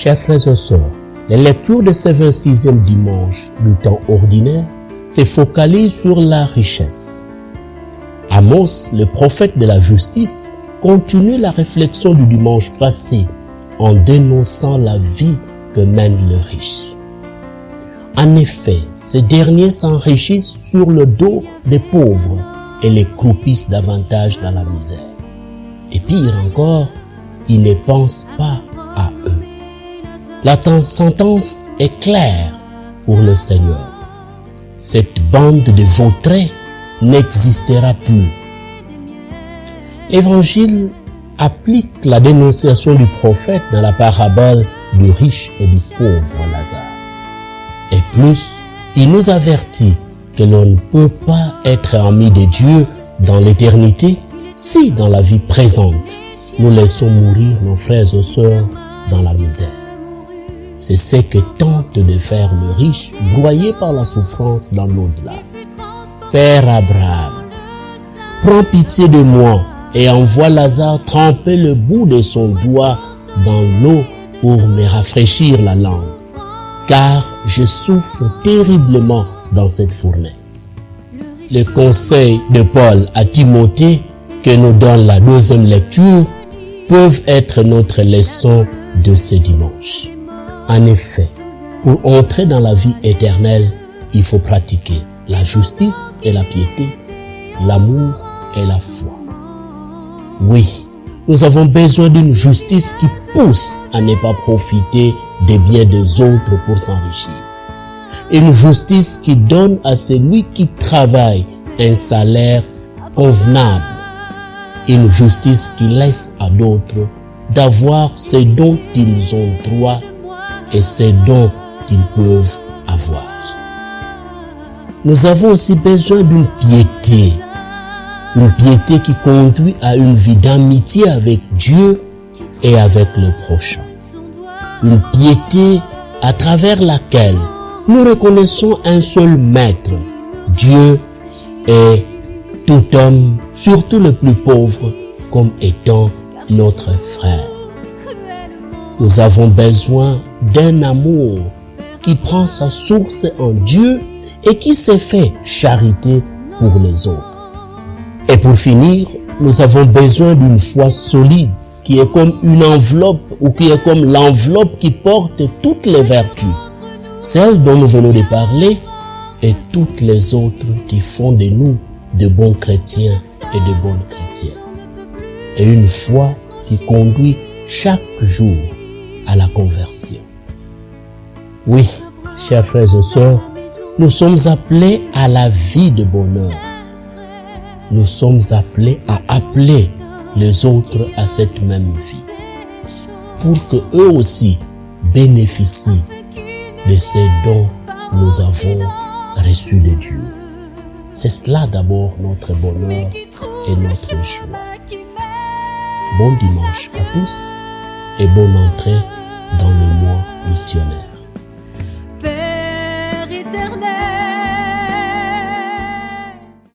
Chers frères et sœurs, les lectures de ce 26e dimanche du temps ordinaire se focalisent sur la richesse. Amos, le prophète de la justice, continue la réflexion du dimanche passé en dénonçant la vie que mène le riche. En effet, ces derniers s'enrichissent sur le dos des pauvres et les croupissent davantage dans la misère. Et pire encore, ils ne pensent pas à eux. La sentence est claire pour le Seigneur. Cette bande de vautrés n'existera plus. L'Évangile applique la dénonciation du prophète dans la parabole du riche et du pauvre Lazare. Et plus, il nous avertit que l'on ne peut pas être ami de Dieu dans l'éternité si dans la vie présente, nous laissons mourir nos frères et sœurs dans la misère. C'est ce que tente de faire le riche, broyé par la souffrance dans l'au-delà. Père Abraham, prends pitié de moi et envoie Lazare tremper le bout de son doigt dans l'eau pour me rafraîchir la langue, car je souffre terriblement dans cette fournaise. Le conseil de Paul à Timothée que nous donne la deuxième lecture peuvent être notre leçon de ce dimanche. En effet, pour entrer dans la vie éternelle, il faut pratiquer la justice et la piété, l'amour et la foi. Oui, nous avons besoin d'une justice qui pousse à ne pas profiter des biens des autres pour s'enrichir. Une justice qui donne à celui qui travaille un salaire convenable. Une justice qui laisse à d'autres d'avoir ce dont ils ont droit et ce dont ils peuvent avoir. Nous avons aussi besoin d'une piété qui conduit à une vie d'amitié avec Dieu et avec le prochain. Une piété à travers laquelle nous reconnaissons un seul maître, Dieu, et tout homme, surtout le plus pauvre, comme étant notre frère. Nous avons besoin d'un amour qui prend sa source en Dieu et qui se fait charité pour les autres. Et pour finir, nous avons besoin d'une foi solide qui est comme une enveloppe ou qui est comme l'enveloppe qui porte toutes les vertus, celles dont nous venons de parler et toutes les autres qui font de nous de bons chrétiens et de bonnes chrétiennes. Et une foi qui conduit chaque jour à la conversion. Oui, chers frères et sœurs, nous sommes appelés à la vie de bonheur. Nous sommes appelés à appeler les autres à cette même vie, pour que eux aussi bénéficient de ce dont nous avons reçu de Dieu. C'est cela d'abord notre bonheur et notre joie. Bon dimanche à tous et bonne entrée dans le mois missionnaire.